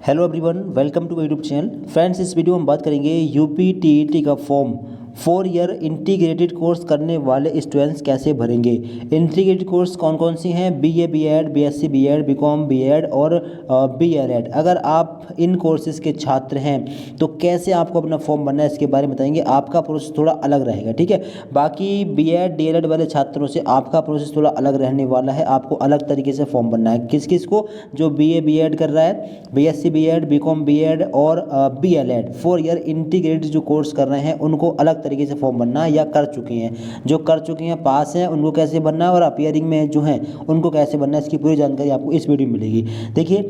Hello everyone, welcome to YouTube channel. Friends, इस video में बात करेंगे यूपी टीईटी का फॉर्म 4 ईयर इंटीग्रेटेड कोर्स करने वाले स्टूडेंट्स कैसे भरेंगे। इंटीग्रेटेड कोर्स कौन कौन सी हैं? BA BEd, BSc BEd, BCom BEd और बीएलएड। अगर आप इन कोर्सेज के छात्र हैं तो कैसे आपको अपना फॉर्म भरना है इसके बारे में बताएंगे। आपका प्रोसेस थोड़ा अलग रहेगा, ठीक है। बाकी बीएड डीएलएड वाले छात्रों से आपका प्रोसेस थोड़ा अलग रहने वाला है। आपको अलग तरीके से फॉर्म भरना है। किस किस को? जो बीए बीएड कर रहा है, बीएससी बीएड, बीकॉम बीएड और बीएलएड 4 ईयर इंटीग्रेटेड जो कोर्स कर रहे हैं उनको अलग तरीके से फॉर्म भरना है, या कर चुके हैं। जो कर चुके हैं, पास हैं, उनको कैसे भरना है और अपीयरिंग में जो हैं उनको कैसे भरना है, इसकी पूरी जानकारी आपको इस वीडियो में मिलेगी। देखिए,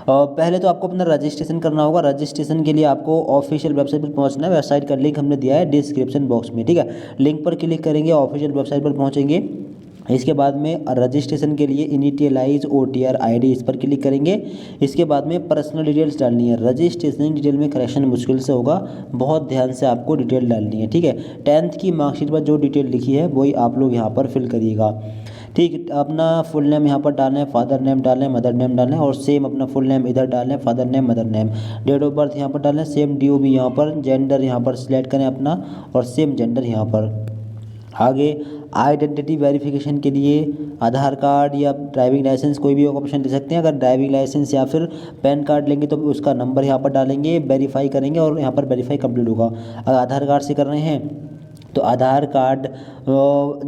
पहले तो आपको अपना रजिस्ट्रेशन करना होगा। रजिस्ट्रेशन के लिए आपको ऑफिशियल वेबसाइट पर पहुंचना है। वेबसाइट का लिंक हमने दिया है डिस्क्रिप्शन बॉक्स में, ठीक है। लिंक पर क्लिक करेंगे, ऑफिशियल वेबसाइट पर पहुंचेंगे। इसके बाद में रजिस्ट्रेशन के लिए इनिशियलाइज OTR ID, इस पर क्लिक करेंगे। इसके बाद में पर्सनल डिटेल्स डालनी है। रजिस्ट्रेशन डिटेल में करेक्शन मुश्किल से होगा, बहुत ध्यान से आपको डिटेल डालनी है, ठीक है। 10th की मार्कशीट पर जो डिटेल लिखी है वही आप लोग यहाँ पर फिल करिएगा, ठीक। अपना फुल नेम यहाँ पर डालना है, फादर नेम डालना है, मदर नेम डालना है और सेम अपना फुल नेम इधर डालना है, father name, mother name. Date of birth यहाँ पर डालना है, सेम DOB यहाँ पर। जेंडर यहाँ पर सिलेक्ट करें अपना और सेम जेंडर यहाँ पर। आगे आइडेंटिटी वेरिफिकेशन के लिए आधार कार्ड या ड्राइविंग लाइसेंस कोई भी ऑप्शन दे सकते हैं। अगर ड्राइविंग लाइसेंस या फिर पैन कार्ड लेंगे तो उसका नंबर यहाँ पर डालेंगे, वेरीफाई करेंगे और यहाँ पर वेरीफाई कंप्लीट होगा। अगर आधार कार्ड से कर रहे हैं तो आधार कार्ड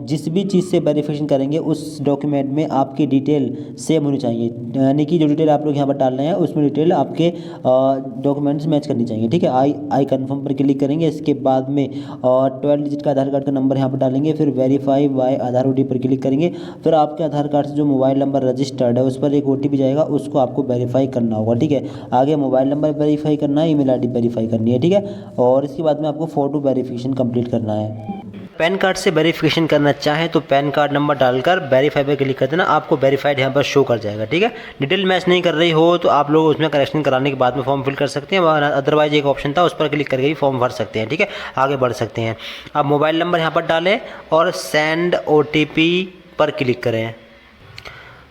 जिस भी चीज़ से वेरिफिकेशन करेंगे उस डॉक्यूमेंट में आपकी डिटेल सेम होनी चाहिए, यानी कि जो डिटेल आप लोग यहाँ पर डाल रहे हैं उसमें डिटेल आपके डॉक्यूमेंट्स मैच करनी चाहिए, ठीक है। आई कन्फर्म पर क्लिक करेंगे। इसके बाद में 12 डिजिट का आधार कार्ड का नंबर यहाँ पर डालेंगे। फिर वेरीफाई बाय आधार OTP पर क्लिक करेंगे। फिर आपके आधार कार्ड से जो मोबाइल नंबर रजिस्टर्ड है उस पर एक OTP जाएगा, उसको आपको वेरीफाई करना होगा, ठीक है। आगे मोबाइल नंबर वेरीफाई करना है, ईमेल ID वेरीफाई करनी है, ठीक है। और इसके बाद में आपको फ़ोटो वेरिफिकेशन कंप्लीट करना है। पैन कार्ड से वेरिफिकेशन करना चाहें तो पैन कार्ड नंबर डालकर वेरीफाई पे क्लिक कर देना, आपको वेरीफाइड यहाँ पर शो कर जाएगा, ठीक है। डिटेल मैच नहीं कर रही हो तो आप लोग उसमें करेक्शन कराने के बाद में फॉर्म फिल कर सकते हैं। अदरवाइज एक ऑप्शन था, उस पर क्लिक करके भी फॉर्म भर सकते हैं, ठीक है। आगे बढ़ सकते हैं। अब मोबाइल नंबर यहाँ पर डालें और सेंड OTP पर क्लिक करें।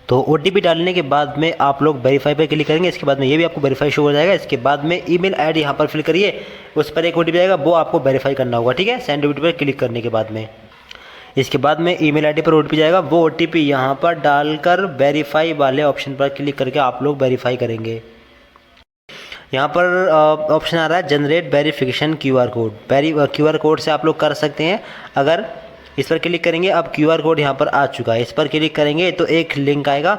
तो OTP डालने के बाद में आप लोग वेरीफाई पे क्लिक करेंगे। इसके बाद में ये भी आपको वेरीफाई शो हो जाएगा। इसके बाद में ईमेल ID यहाँ पर फिल करिए, उस पर एक OTP आएगा, वो आपको वेरीफाई करना होगा, ठीक है। सेंड OTP पर क्लिक करने के बाद में इसके बाद में ईमेल ID पर OTP जाएगा, वो OTP यहाँ पर डालकर वेरीफाई वाले ऑप्शन पर क्लिक करके आप लोग वेरीफाई करेंगे। यहाँ पर ऑप्शन आ रहा है generate verification QR code. QR code से आप लोग कर सकते हैं। अगर इस पर क्लिक करेंगे, अब QR कोड यहाँ पर आ चुका है। इस पर क्लिक करेंगे तो एक लिंक आएगा,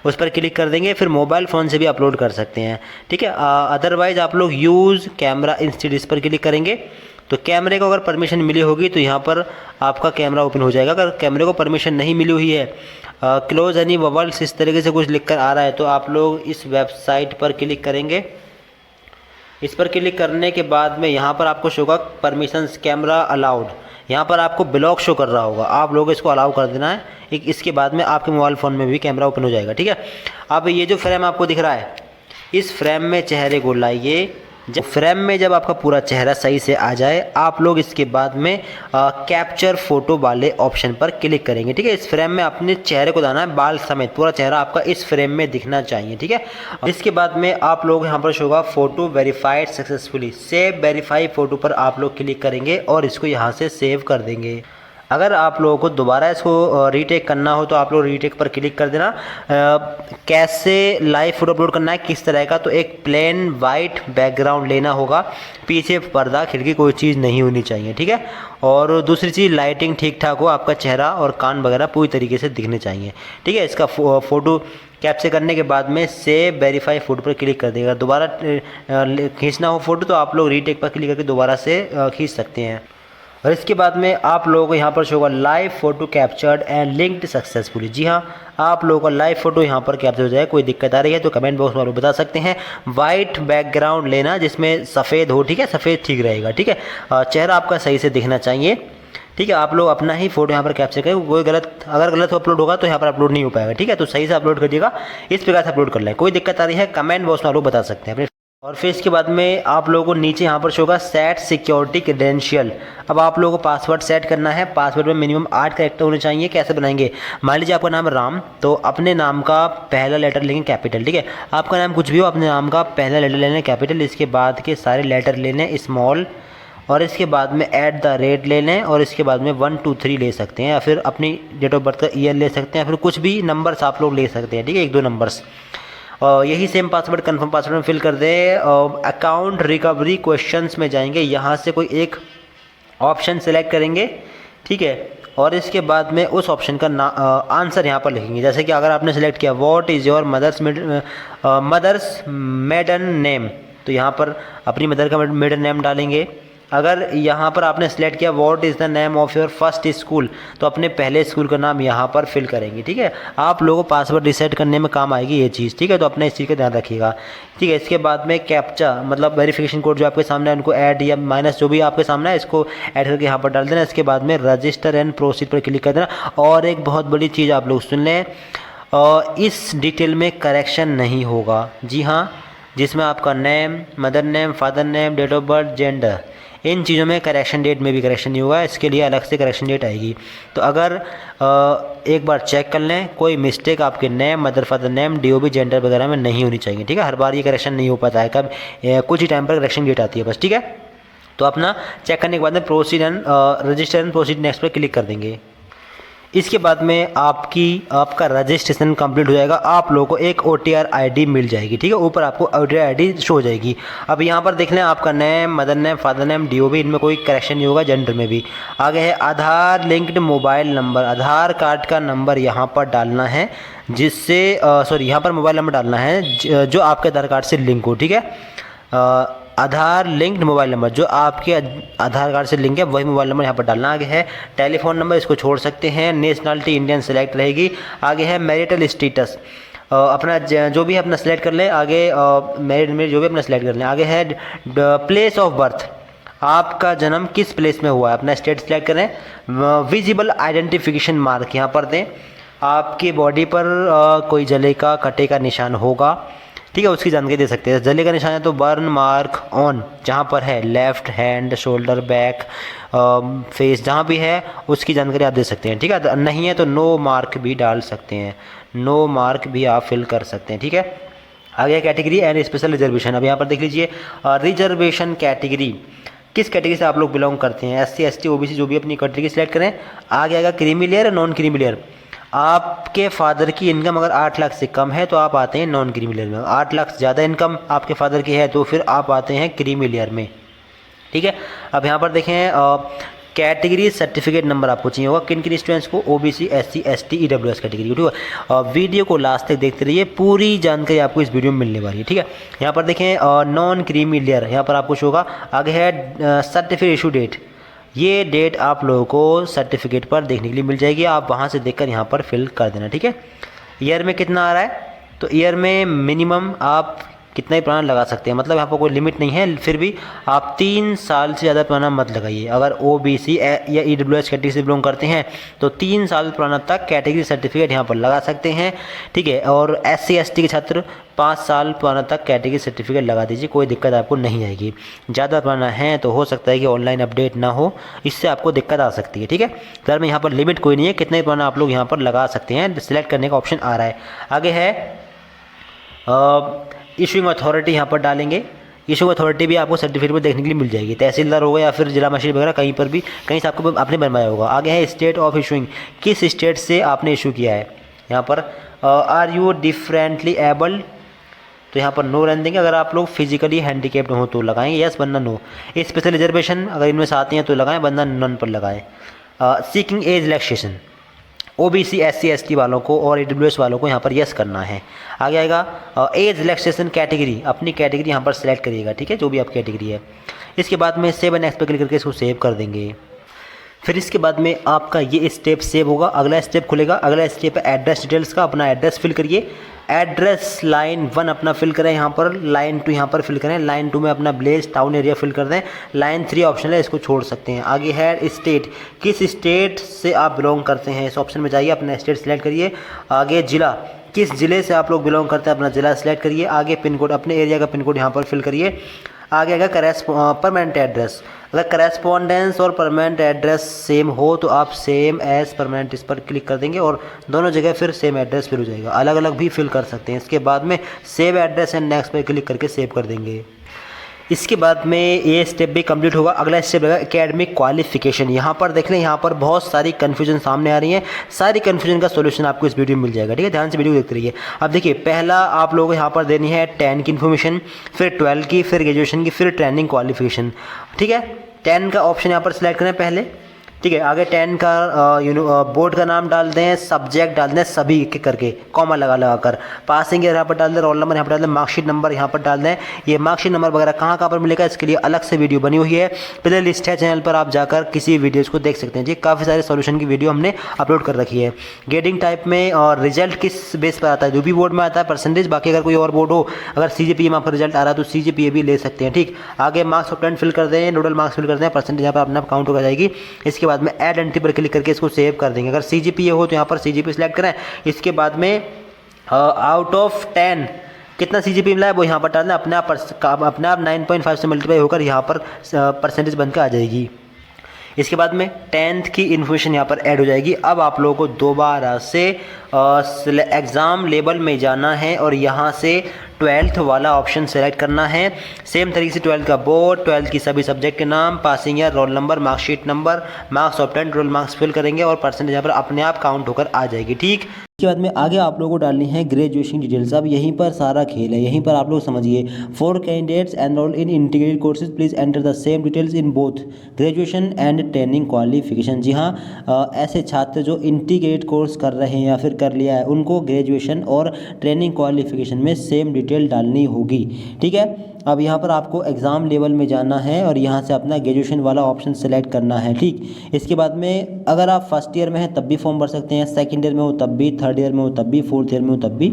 उस पर क्लिक कर देंगे। फिर मोबाइल फ़ोन से भी अपलोड कर सकते हैं, ठीक है। अदरवाइज आप लोग यूज़ कैमरा इंस्टेड इस पर क्लिक करेंगे तो कैमरे को अगर परमिशन मिली होगी तो यहाँ पर आपका कैमरा ओपन हो जाएगा। अगर कैमरे को परमिशन नहीं मिली हुई है, क्लोज एनी बबल्स इस तरीके से कुछ लिख कर आ रहा है, तो आप लोग इस वेबसाइट पर क्लिक करेंगे। इस पर क्लिक करने के बाद में यहाँ पर आपको शो होगा परमिशंस कैमरा अलाउड। यहाँ पर आपको ब्लॉक शो कर रहा होगा, आप लोग इसको अलाउ कर देना है। इसके बाद में आपके मोबाइल फ़ोन में भी कैमरा ओपन हो जाएगा, ठीक है। अब ये जो फ्रेम आपको दिख रहा है, इस फ्रेम में चेहरे को लाइए। जब फ्रेम में जब आपका पूरा चेहरा सही से आ जाए, आप लोग इसके बाद में कैप्चर फोटो वाले ऑप्शन पर क्लिक करेंगे, ठीक है। इस फ्रेम में अपने चेहरे को लाना है, बाल समेत पूरा चेहरा आपका इस फ्रेम में दिखना चाहिए, ठीक है। इसके बाद में आप लोग यहाँ पर शो होगा photo verified successfully, save verify photo पर आप लोग क्लिक करेंगे और इसको यहाँ से सेव कर देंगे। अगर आप लोगों को दोबारा इसको रीटेक करना हो तो आप लोग रीटेक पर क्लिक कर देना। कैसे लाइव फोटो अपलोड करना है, किस तरह का, तो एक प्लेन वाइट बैकग्राउंड लेना होगा, पीछे पर्दा खिड़की कोई चीज़ नहीं होनी चाहिए, ठीक है। और दूसरी चीज़ लाइटिंग ठीक ठाक हो, आपका चेहरा और कान वगैरह पूरी तरीके से दिखने चाहिए, ठीक है। इसका फ़ोटो कैप्चर करने के बाद में सेव वेरीफाई फ़ोटो पर क्लिक कर देगा। दोबारा खींचना हो फ़ोटो तो आप लोग रीटेक पर क्लिक करके दोबारा से खींच सकते हैं। और इसके बाद में आप लोगों को यहाँ पर शो होगा live photo captured and linked successfully. जी हाँ, आप लोगों का लाइव फोटो यहाँ पर कैप्चर हो जाए। कोई दिक्कत आ रही है तो कमेंट बॉक्स में आप लोग बता सकते हैं। वाइट बैकग्राउंड लेना जिसमें सफ़ेद हो, ठीक है, सफ़ेद ठीक रहेगा, ठीक है। चेहरा आपका सही से दिखना चाहिए, ठीक है। आप लोग अपना ही फोटो यहाँ पर कैप्चर करें। कोई अगर गलत अपलोड होगा तो यहाँ पर अपलोड नहीं हो पाएगा, ठीक है। तो सही से अपलोड करिएगा, इस प्रकार से अपलोड कर लें। कोई दिक्कत आ रही है कमेंट बॉक्स में आप लोग बता सकते हैं अपने और फिर इसके बाद में आप लोगों को नीचे यहाँ पर शो होगा सेट सिक्योरिटी क्रेडेंशियल। अब आप लोगों को पासवर्ड सेट करना है। पासवर्ड में मिनिमम 8 कैरेक्टर होने चाहिए। कैसे बनाएंगे, मान लीजिए आपका नाम राम, तो अपने नाम का पहला लेटर लेंगे कैपिटल, ठीक है। आपका नाम कुछ भी हो, अपने नाम का पहला लेटर लेना कैपिटल, इसके बाद के सारे लेटर लेने स्मॉल, और इसके बाद में @ ले लें, और इसके बाद में 1 2 3 ले सकते हैं, या फिर अपनी डेट ऑफ बर्थ का ईयर ले सकते हैं, फिर कुछ भी नंबर्स आप लोग ले सकते हैं, ठीक है, 1 2 नंबर्स। और यही सेम पासवर्ड कन्फर्म पासवर्ड में फिल कर दें। अकाउंट रिकवरी क्वेश्चंस में जाएंगे, यहाँ से कोई एक ऑप्शन सेलेक्ट करेंगे, ठीक है, और इसके बाद में उस ऑप्शन का आंसर यहाँ पर लिखेंगे। जैसे कि अगर आपने सेलेक्ट किया what is your mother's maiden name, तो यहाँ पर अपनी मदर का मेडन नेम डालेंगे। अगर यहाँ पर आपने सेलेक्ट किया what is the name of your first school, तो अपने पहले स्कूल का नाम यहाँ पर फिल करेंगे, ठीक है। आप लोगों को पासवर्ड रिसेट करने में काम आएगी ये चीज़, ठीक है, तो अपने इस चीज़ का ध्यान रखिएगा, ठीक है। इसके बाद में कैप्चा मतलब वेरिफिकेशन कोड जो आपके सामने है उनको ऐड या माइनस जो भी आपके सामने है इसको ऐड करके यहाँ पर डाल देना। इसके बाद में रजिस्टर एंड प्रोसीड पर क्लिक कर देना। और एक बहुत बड़ी चीज़ आप लोग सुन लें, इस डिटेल में करेक्शन नहीं होगा, जी हाँ, जिसमें आपका name, mother name, father name, date of birth, gender, इन चीज़ों में करेक्शन डेट में भी करेक्शन नहीं हुआ, इसके लिए अलग से करेक्शन डेट आएगी। तो अगर एक बार चेक कर लें, कोई मिस्टेक आपके name, mother father name, DOB, gender वगैरह में नहीं होनी चाहिए, ठीक है। हर बार ये करेक्शन नहीं हो पाता है, कब कुछ ही टाइम पर करेक्शन डेट आती है बस, ठीक है। तो अपना चेक करने के बाद में proceed and register and proceed next पर क्लिक कर देंगे। इसके बाद में आपका रजिस्ट्रेशन कंप्लीट हो जाएगा। आप लोगों को एक OTR ID मिल जाएगी, ठीक है, ऊपर आपको OTR ID शो हो जाएगी। अब यहाँ पर देख लें आपका name, mother name, father name, DOB, इनमें कोई करेक्शन नहीं होगा, जेंडर में भी। आगे है आधार लिंक्ड मोबाइल नंबर, आधार कार्ड का नंबर यहाँ पर डालना है, जिससे यहाँ पर मोबाइल नंबर डालना है जो आपके आधार कार्ड से लिंक हो, ठीक है। आधार लिंक्ड मोबाइल नंबर जो आपके आधार कार्ड से लिंक है वही मोबाइल नंबर यहाँ पर डालना। आगे है टेलीफोन नंबर, इसको छोड़ सकते हैं। नेशनलिटी इंडियन सेलेक्ट रहेगी। आगे है मैरिटल स्टेटस, अपना जो भी अपना सेलेक्ट कर लें। आगे मैरिड में जो भी अपना सेलेक्ट कर लें। आगे है प्लेस ऑफ बर्थ, आपका जन्म किस प्लेस में हुआ है, अपना स्टेट सेलेक्ट करें। विजिबल आइडेंटिफिकेशन मार्क यहाँ पर दें। आपकी बॉडी पर कोई जले का कटे का निशान होगा, ठीक है, उसकी जानकारी दे सकते हैं। जले का निशान है तो बर्न मार्क ऑन, जहाँ पर है left hand, shoulder, back, face, जहाँ भी है उसकी जानकारी आप दे सकते हैं, ठीक है। नहीं है तो नो मार्क भी डाल सकते हैं, नो मार्क भी आप फिल कर सकते हैं, ठीक है। आगे कैटेगरी एंड स्पेशल रिजर्वेशन। अब यहाँ पर देख लीजिए रिजर्वेशन कैटेगरी, किस कैटेगरी से आप लोग बिलोंग करते हैं, SC ST OBC जो भी अपनी कैटेगरी सेलेक्ट करें। आगे आएगा creamy layer, non creamy layer. आपके फादर की इनकम अगर 8 लाख से कम है तो आप आते हैं नॉन क्रीमी लेयर में। 8 लाख से ज़्यादा इनकम आपके फादर की है तो फिर आप आते हैं क्रीमी लेयर में, ठीक है। अब यहाँ पर देखें कैटेगरी सर्टिफिकेट नंबर आपको चाहिए होगा किन किन स्टूडेंट्स को, OBC SC ST EWS category, ठीक है। वीडियो को लास्ट तक देखते रहिए, पूरी जानकारी आपको इस वीडियो में मिलने वाली है, ठीक है। यहाँ पर देखें नॉन क्रीमी लेयर, यहाँ पर आपको शो होगा। आगे है सर्टिफिकेट इशू डेट, ये डेट आप लोगों को सर्टिफिकेट पर देखने के लिए मिल जाएगी, आप वहाँ से देखकर यहाँ पर फिल कर देना, ठीक है। ईयर में कितना आ रहा है, तो ईयर में मिनिमम आप कितना ही पुराना लगा सकते हैं, मतलब यहाँ पर कोई लिमिट नहीं है, फिर भी आप 3 साल से ज़्यादा पुराना मत लगाइए। अगर OBC या EWS कैटेगरी से बिलोंग करते हैं तो 3 साल पुराना तक कैटेगरी सर्टिफिकेट यहाँ पर लगा सकते हैं, ठीक है। और SC ST के छात्र 5 साल पुराना तक कैटेगरी सर्टिफिकेट लगा दीजिए, कोई दिक्कत आपको नहीं आएगी। ज़्यादा पुराना है तो हो सकता है कि ऑनलाइन अपडेट ना हो, इससे आपको दिक्कत आ सकती है, ठीक है। फिर में यहाँ पर लिमिट कोई नहीं है, कितना ही पुराना आप लोग यहाँ पर लगा सकते हैं, सिलेक्ट करने का ऑप्शन आ रहा है। आगे है इशूइंग अथॉरिटी, यहाँ पर डालेंगे। इशूइंग अथॉरिटी भी आपको सर्टिफिकेट में देखने के लिए मिल जाएगी, तहसीलदार होगा या फिर जिला मजिस्ट्रेट वगैरह कहीं पर भी, कहीं से आपको आपने बनवाया होगा। आगे है स्टेट ऑफ इशूइंग, किस स्टेट से आपने इशू किया है। यहाँ पर आर यू डिफरेंटली एबल्ड, तो यहाँ पर नो रहने देंगे। अगर आप लोग फिजिकली हैंडीकेप्ड हो तो लगाएंगे यस, वरना नो। स्पेशल रिजर्वेशन अगर इनमें से आती हैं तो लगाएं, वरना नन पर लगाएं। Seeking age relaxation, OBC SC ST वालों को और EWS वालों को यहाँ पर यस करना है। आगे आएगा एज रिलैक्सेशन कैटेगरी, अपनी कैटेगरी यहाँ पर सेलेक्ट करिएगा, ठीक है, जो भी आपकी कैटेगरी है। इसके बाद में सेव एंड नेक्स्ट पर क्लिक करके इसको सेव कर देंगे। फिर इसके बाद में आपका ये स्टेप सेव होगा, अगला स्टेप खुलेगा। अगला स्टेप है एड्रेस डिटेल्स का, अपना एड्रेस फिल करिए। एड्रेस लाइन 1 अपना फिल करें यहाँ पर, लाइन 2 यहाँ पर फिल करें, लाइन 2 में अपना विलेज टाउन एरिया फिल कर दें। लाइन 3 ऑप्शन है, इसको छोड़ सकते हैं। आगे है स्टेट, किस स्टेट से आप बिलोंग करते हैं, इस ऑप्शन में जाइए, अपना स्टेट सेलेक्ट करिए। आगे जिला, किस ज़िले से आप लोग बिलोंग करते हैं अपना ज़िला सेलेक्ट करिए। आगे पिन कोड, अपने एरिया का पिन कोड यहाँ पर फिल करिए। आगे आएगा परमानेंट एड्रेस। अगर करेस्पॉन्डेंस और परमानेंट एड्रेस सेम हो तो आप सेम एज परमानेंट इस पर क्लिक कर देंगे और दोनों जगह फिर सेम एड्रेस फिल हो जाएगा। अलग अलग भी फिल कर सकते हैं। इसके बाद में सेव एड्रेस एंड नेक्स्ट पर क्लिक करके सेव कर देंगे। इसके बाद में ये स्टेप भी कंप्लीट होगा। अगला स्टेप रहेगा एकेडमिक क्वालिफिकेशन। यहाँ पर देख लें, यहाँ पर बहुत सारी कन्फ्यूजन सामने आ रही है। सारी कन्फ्यूजन का सोल्यूशन आपको इस वीडियो में मिल जाएगा। ठीक है, ध्यान से वीडियो देखते रहिए। अब देखिए, पहला आप लोगों को यहाँ पर देनी है 10 की इन्फॉर्मेशन, फिर 12 की, फिर ग्रेजुएशन की, फिर ट्रेनिंग क्वालिफिकेशन। ठीक है, 10 का ऑप्शन यहाँ पर सिलेक्ट करें पहले। ठीक है, आगे 10 का बोर्ड का नाम डाल दें, सब्जेक्ट डाल दें सभी के करके, कॉमा लगा कर। पासिंग ईयर यहाँ पर डाल दें, रोल नंबर यहाँ पर डाल दें, मार्कशीट नंबर यहाँ पर डाल दें। ये मार्कशीट नंबर वगैरह कहाँ पर मिलेगा, इसके लिए अलग से वीडियो बनी हुई है, प्ले लिस्ट है चैनल पर, आप जाकर किसी वीडियोज़ को देख सकते हैं। जी, काफ़ी सारे सोल्यूशन की वीडियो हमने अपलोड कर रखी है। ग्रेडिंग टाइप में और रिजल्ट किस बेस पर आता है, जो भी बोर्ड में आता है परसेंटेज। बाकी अगर कोई और बोर्ड हो, अगर CGPA में आपका रिजल्ट आ रहा है तो CGPA भी ले सकते हैं। ठीक, आगे मार्क्स ऑफ 10 फिल कर दें, नोडल मार्क्स फिल कर दें, परसेंटेज यहाँ पर अपना काउंट हो जाएगी। इसके बाद में ऐड एंट्री पर क्लिक करके इसको सेव कर देंगे। अगर CGPA हो तो यहाँ पर CGPA सिलेक्ट करें। इसके बाद में आउट ऑफ 10 कितना CGPA मिला है वो यहाँ पर डालना। अपने आप 9.5 से मल्टीप्लाई होकर यहाँ पर परसेंटेज बनकर आ जाएगी। इसके बाद में 10th की इन्फॉर्मेशन यहाँ पर ऐड हो जाएगी। अब आप लोगों को दोबारा से एग्ज़ाम लेवल में जाना है और यहाँ से 12th वाला ऑप्शन सेलेक्ट करना है। सेम तरीके से 12th का बोर्ड, 12th की सभी सब्जेक्ट के नाम, passing year, roll number, marksheet number, marks of 10, total marks fill करेंगे और परसेंटेज यहाँ पर अपने आप काउंट होकर आ जाएगी। ठीक, इसके बाद में आगे आप लोगों को डालनी है ग्रेजुएशन डिटेल्स। अब यहीं पर सारा खेल है, यहीं पर आप लोग समझिए। 4 candidates enrolled in integrated courses please enter the same details in both graduation and training qualification. जी हाँ, ऐसे छात्र जो इंटीग्रेटेड कोर्स कर रहे हैं या फिर कर लिया है, उनको ग्रेजुएशन और ट्रेनिंग क्वालिफिकेशन में सेम डिटेल डालनी होगी। ठीक है, अब यहाँ पर आपको एग्ज़ाम लेवल में जाना है और यहाँ से अपना ग्रेजुएशन वाला ऑप्शन सेलेक्ट करना है। ठीक, इसके बाद में अगर आप फर्स्ट ईयर में हैं तब भी फॉर्म भर सकते हैं, सेकंड ईयर में हो तब भी, थर्ड ईयर में हो तब भी, फोर्थ ईयर में हो तब भी।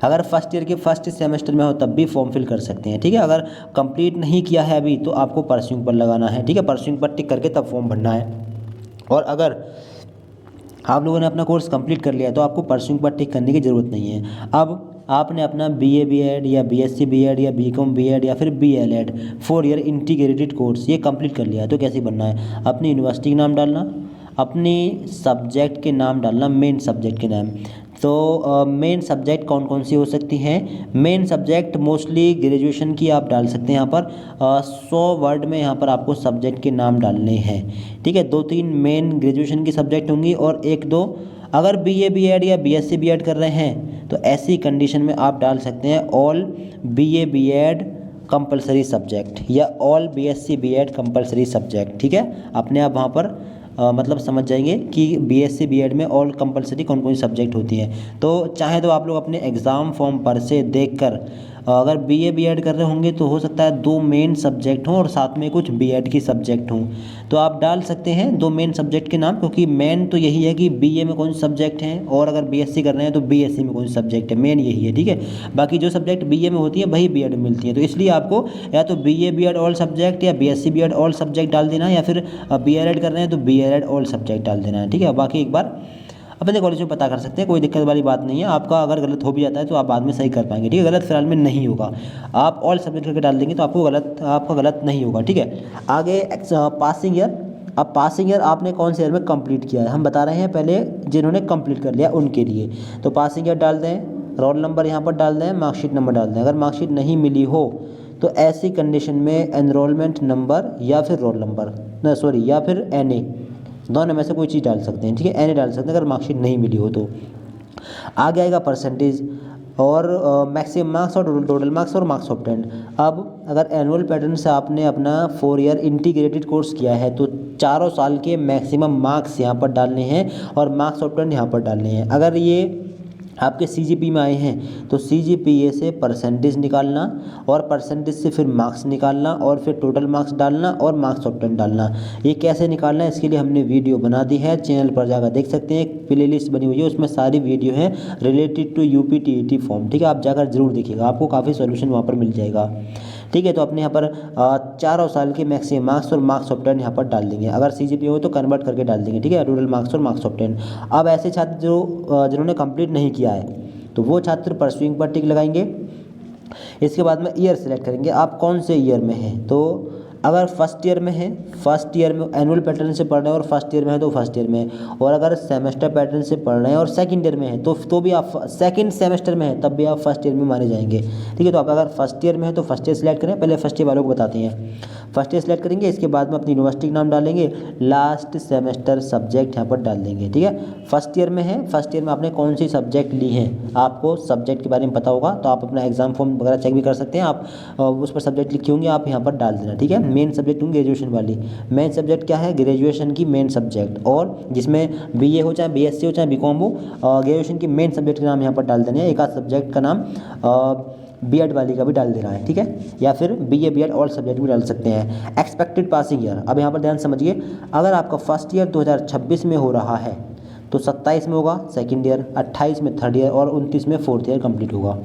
अगर फर्स्ट ईयर के फर्स्ट सेमेस्टर में हो तब भी फॉर्म फिल कर सकते हैं। ठीक है, अगर कंप्लीट नहीं किया है अभी तो आपको परस्यूइंग पर लगाना है। ठीक है, परस्यूइंग पर टिक करके तब फॉर्म भरना है। और अगर आप लोगों ने अपना कोर्स कंप्लीट कर लिया है तो आपको परस्यूइंग पर टिक करने की ज़रूरत नहीं है। अब आपने अपना BA BEd या BSc BEd या BCom BEd या फिर BLEd 4 ईयर इंटीग्रेटेड कोर्स ये कंप्लीट कर लिया है तो कैसे बनना है, अपनी यूनिवर्सिटी का नाम डालना, अपनी सब्जेक्ट के नाम डालना, मेन सब्जेक्ट के नाम। तो मेन सब्जेक्ट कौन कौन सी हो सकती हैं, मेन सब्जेक्ट मोस्टली ग्रेजुएशन की आप डाल सकते हैं। यहाँ पर 100 वर्ड में यहाँ पर आपको सब्जेक्ट के नाम डालने हैं। ठीक है, 2-3 मेन ग्रेजुएशन की सब्जेक्ट होंगी और 1-2 अगर BA BEd या BSc BEd कर रहे हैं तो ऐसी कंडीशन में आप डाल सकते हैं all BA BEd compulsory subject या all BSc BEd compulsory subject. ठीक है, अपने आप वहाँ पर मतलब समझ जाएंगे कि BSc BEd में ऑल कंपलसरी कौन कौन सी सब्जेक्ट होती हैं। तो चाहे तो आप लोग अपने एग्ज़ाम फॉर्म पर से देखकर अगर BA BEd कर रहे होंगे तो हो सकता है 2 मेन सब्जेक्ट हों और साथ में कुछ BEd की सब्जेक्ट हों, तो आप डाल सकते हैं 2 मेन सब्जेक्ट के नाम, क्योंकि मेन तो यही है कि BA में कौन से सब्जेक्ट हैं और अगर BSc कर रहे हैं तो BSc में कौन से सब्जेक्ट है, मेन यही है। ठीक है, बाकी जो सब्जेक्ट BA में होती है वही BEd में मिलती है, तो इसलिए आपको या तो BA BEd ऑल सब्जेक्ट या BSc BEd ऑल सब्जेक्ट डाल देना है या फिर BLEd कर रहे हैं तो BLEd ऑल सब्जेक्ट डाल देना है। ठीक है, बाकी एक बार अपने कॉलेज में पता कर सकते हैं, कोई दिक्कत वाली बात नहीं है। आपका अगर गलत हो भी जाता है तो आप बाद में सही कर पाएंगे। ठीक है, गलत फिलहाल में नहीं होगा, आप ऑल सब्जेक्ट करके डाल देंगे तो आपका गलत नहीं होगा। ठीक है, आगे पासिंग ईयर। अब पासिंग ईयर आपने कौन से ईयर में कंप्लीट किया है हम बता रहे हैं, पहले जिन्होंने कंप्लीट कर लिया उनके लिए। तो पासिंग ईयर डाल दें, रोल नंबर यहाँ पर डाल दें, मार्कशीट नंबर डाल दें। अगर मार्कशीट नहीं मिली हो तो ऐसी कंडीशन में एनरोलमेंट नंबर या फिर रोल नंबर या फिर NA, दोनों में से कोई चीज़ डाल सकते हैं। ठीक है, NA डाल सकते हैं अगर मार्कशीट नहीं मिली हो तो। आगे आएगा परसेंटेज और मैक्सिमम मार्क्स और टोटल मार्क्स और मार्क्स ऑफ 10। अब अगर एनुअल पैटर्न से आपने अपना 4 ईयर इंटीग्रेटेड कोर्स किया है तो 4 साल के मैक्सिमम मार्क्स यहाँ पर डालने हैं और मार्क्स ऑफ 10 यहाँ पर डालने हैं। अगर ये आपके CGP में आए हैं तो CGPA से परसेंटेज निकालना और परसेंटेज से फिर मार्क्स निकालना और फिर टोटल मार्क्स डालना और मार्क्स ऑफ 10 डालना। ये कैसे निकालना है इसके लिए हमने वीडियो बना दी है, चैनल पर जाकर देख सकते हैं, एक प्ले लिस्ट बनी हुई है उसमें सारी वीडियो है related to UP TET form. ठीक है, आप जाकर जरूर देखिएगा, आपको काफ़ी सोल्यूशन वहाँ पर मिल जाएगा। ठीक है, तो अपने यहाँ पर 4 साल के मैक्सिमम मार्क्स और मार्क्स ऑफ 10 यहाँ पर डाल देंगे। अगर CGPA हो तो कन्वर्ट करके डाल देंगे। ठीक है, टोटल मार्क्स और मार्क्स ऑफ 10। अब ऐसे छात्र जो जिन्होंने कंप्लीट नहीं किया है तो वो छात्र परसुइंग पर टिक लगाएंगे। इसके बाद में ईयर सेलेक्ट करेंगे, आप कौन से ईयर में हैं। तो अगर फर्स्ट ईयर में है, फर्स्ट ईयर में एनुअल पैटर्न से पढ़ रहे हैं और फर्स्ट ईयर में है तो फर्स्ट ईयर में है, और अगर सेमेस्टर पैटर्न से पढ़ रहे हैं और सेकंड ईयर में है तो भी आप सेकंड सेमेस्टर में है तब भी आप फर्स्ट ईयर में माने जाएंगे। ठीक है, तो आप अगर फर्स्ट ईयर में है तो फर्स्ट ईयर सेलेक्ट करें। पहले फर्स्ट ईयर वालों को बताते हैं। फर्स्ट ईयर सेलेक्ट करेंगे, इसके बाद में अपनी यूनिवर्सिटी का नाम डालेंगे, लास्ट सेमेस्टर सब्जेक्ट यहाँ पर डाल देंगे। ठीक है, फर्स्ट ईयर में है, फर्स्ट ईयर में आपने कौन सी सब्जेक्ट ली हैं, आपको सब्जेक्ट के बारे में पता होगा तो आप अपना एग्जाम फॉर्म वगैरह चेक भी कर सकते हैं। आप उस पर सब्जेक्ट लिखी होंगी, आप यहाँ पर डाल देना। ठीक है, मेन सब्जेक्ट होंगी ग्रेजुएशन वाली। मेन सब्जेक्ट क्या है, ग्रेजुएशन की मेन सब्जेक्ट, और जिसमें बीए हो चाहे बीएससी हो चाहे बीकॉम हो, ग्रेजुएशन की मेन सब्जेक्ट का नाम यहाँ पर डाल देना है। एक आध सब्जेक्ट का नाम बीएड वाली का भी डाल देना है। ठीक है, या फिर बीए बीएड ऑल सब्जेक्ट भी डाल सकते हैं। एक्सपेक्टेड पासिंग ईयर, अब यहाँ पर ध्यान समझिए, अगर आपका फर्स्ट ईयर 2026 में हो रहा है तो 27 में होगा सेकंड ईयर, 28 में थर्ड ईयर और 29 में फोर्थ ईयर कंप्लीट होगा।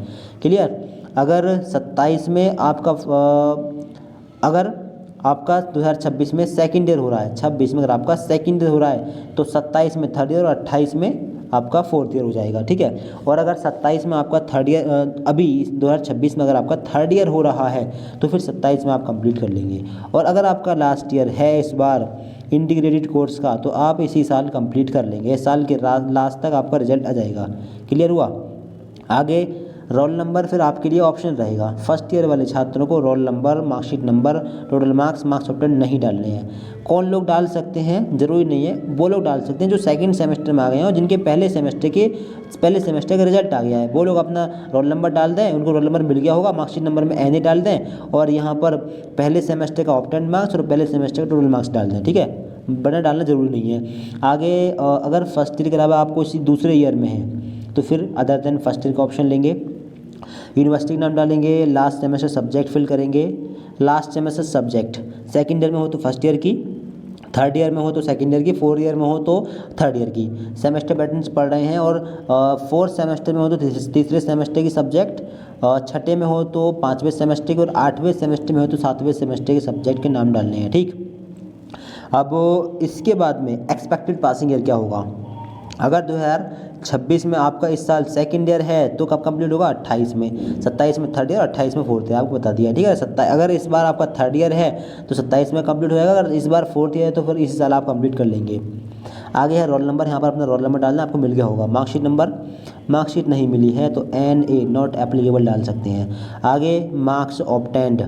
क्लियर। अगर 27 में आपका अगर आपका 2026 में सेकंड ईयर हो रहा है, 26 में अगर आपका सेकंड ईयर हो रहा है तो 27 में थर्ड ईयर और 28 में आपका फोर्थ ईयर हो जाएगा। ठीक है, और अगर 27 में आपका थर्ड ईयर, अभी 2026 में अगर आपका थर्ड ईयर हो रहा है तो फिर 27 में आप कंप्लीट कर लेंगे। और अगर आपका लास्ट ईयर है इस बार इंटीग्रेटेड कोर्स का तो आप इसी साल कंप्लीट कर लेंगे, इस साल के लास्ट तक आपका रिजल्ट आ जाएगा। क्लियर हुआ। आगे रोल नंबर फिर आपके लिए ऑप्शन रहेगा। फर्स्ट ईयर वाले छात्रों को role number, marksheet number, total marks, marks of नहीं डालने हैं। कौन लोग डाल सकते हैं, ज़रूरी नहीं है, वो लोग डाल सकते हैं जो सेकंड सेमेस्टर में आ गए हैं और जिनके पहले सेमेस्टर का रिजल्ट आ गया है। वो लोग अपना रोल नंबर डाल दें, उनको रोल नंबर मिल गया होगा, मार्कशीट नंबर में एन डाल दें और यहाँ पर पहले सेमेस्टर का ऑब्टेंड मार्क्स और पहले सेमेस्टर का टोटल मार्क्स डाल दें। ठीक है, बना डालना ज़रूरी नहीं है। आगे अगर फर्स्ट ईयर के अलावा आपको इसी दूसरे ईयर में है तो फिर अदर देन फर्स्ट ईयर का ऑप्शन लेंगे, यूनिवर्सिटी का नाम डालेंगे, लास्ट सेमेस्टर सब्जेक्ट फिल करेंगे, last semester subject, second year में हो तो फर्स्ट ईयर की, थर्ड ईयर में हो तो सेकंड ईयर की, फोर्थ ईयर में हो तो थर्ड ईयर की। सेमेस्टर पैटर्न पढ़ रहे हैं और फोर्थ सेमेस्टर में हो तो तीसरे सेमेस्टर की सब्जेक्ट, छठे में हो तो पाँचवें सेमेस्टर की और आठवें सेमेस्टर में हो तो सातवें सेमेस्टर के सब्जेक्ट के नाम डालने हैं। ठीक, अब इसके बाद में एक्सपेक्टेड पासिंग ईयर क्या होगा। अगर 2026 में आपका इस साल सेकंड ईयर है तो कब कंप्लीट होगा, 28 में, 27 में थर्ड ईयर, 28 में फोर्थ ईयर, आपको बता दिया। ठीक है, अगर इस बार आपका थर्ड ईयर है तो 27 में कंप्लीट हो जाएगा, अगर इस बार फोर्थ ईयर है तो फिर इसी साल आप कंप्लीट कर लेंगे। आगे है रोल नंबर, यहाँ पर अपना रोल नंबर डालना, आपको मिल गया होगा। मार्कशीट नंबर, मार्कशीट नहीं मिली है तो NA नॉट एप्लीकेबल डाल सकते हैं। आगे मार्क्स ऑब्टेंड,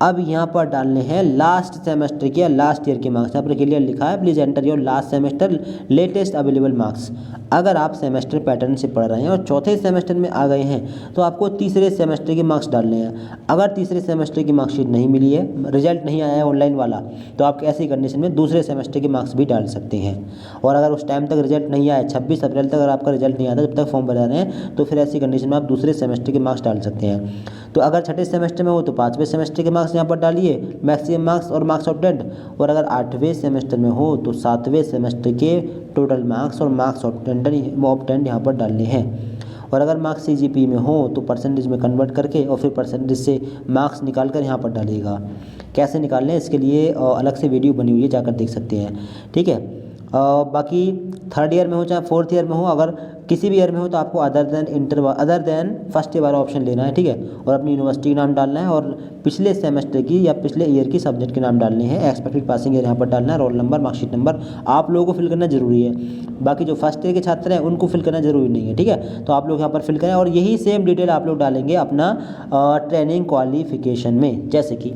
अब यहाँ पर डालने हैं लास्ट सेमेस्टर के या लास्ट ईयर के मार्क्स। यहाँ पर क्लियर लिखा है, please enter your last semester latest available marks. अगर आप सेमेस्टर पैटर्न से पढ़ रहे हैं और चौथे सेमेस्टर में आ गए हैं तो आपको तीसरे सेमेस्टर के मार्क्स डालने हैं। अगर तीसरे सेमेस्टर की मार्कशीट नहीं मिली है, रिजल्ट नहीं आया है ऑनलाइन वाला, तो आप ऐसी कंडीशन में दूसरे सेमेस्टर के मार्क्स भी डाल सकते हैं। और अगर उस टाइम तक रिजल्ट नहीं आया, 26 अप्रैल तक अगर आपका रिजल्ट नहीं आता, जब तक फॉर्म भरा रहे हैं, तो फिर ऐसी कंडीशन में आप दूसरे सेमेस्टर के मार्क्स डाल सकते हैं। तो अगर छठे सेमेस्टर में हो तो पाँचवें सेमेस्टर के मार्क्स यहाँ पर डालिए, मैक्सिमम मार्क्स और मार्क्स ऑफ टेंथ, और अगर आठवें सेमेस्टर में हो तो सातवें सेमेस्टर के टोटल मार्क्स और मार्क्स ऑफ टेंथ यहाँ पर डालने हैं। और अगर मार्क्स CGP में हो तो परसेंटेज में कन्वर्ट करके और फिर परसेंटेज से मार्क्स निकाल कर यहाँ पर डालिएगा। कैसे निकालने हैं इसके लिए अलग से वीडियो बनी हुई है, जाकर देख सकते हैं। ठीक है, बाकी थर्ड ईयर में हो चाहे फोर्थ ईयर में हो, अगर किसी भी ईयर में हो तो आपको अदर देन फर्स्ट ईयर वाला ऑप्शन लेना है। ठीक है, और अपनी यूनिवर्सिटी का नाम डालना है और पिछले सेमेस्टर की या पिछले ईयर की सब्जेक्ट के नाम डालने हैं। एक्सपेक्टेड पासिंग ईयर यहाँ पर डालना है, रोल नंबर, मार्कशीट नंबर आप लोगों को फिल करना जरूरी है। बाकी जो फर्स्ट ईयर के छात्र हैं उनको फिल करना जरूरी नहीं है। ठीक है, तो आप लोग यहाँ पर फिल करें और यही सेम डिटेल आप लोग डालेंगे अपना ट्रेनिंग क्वालिफिकेशन में। जैसे कि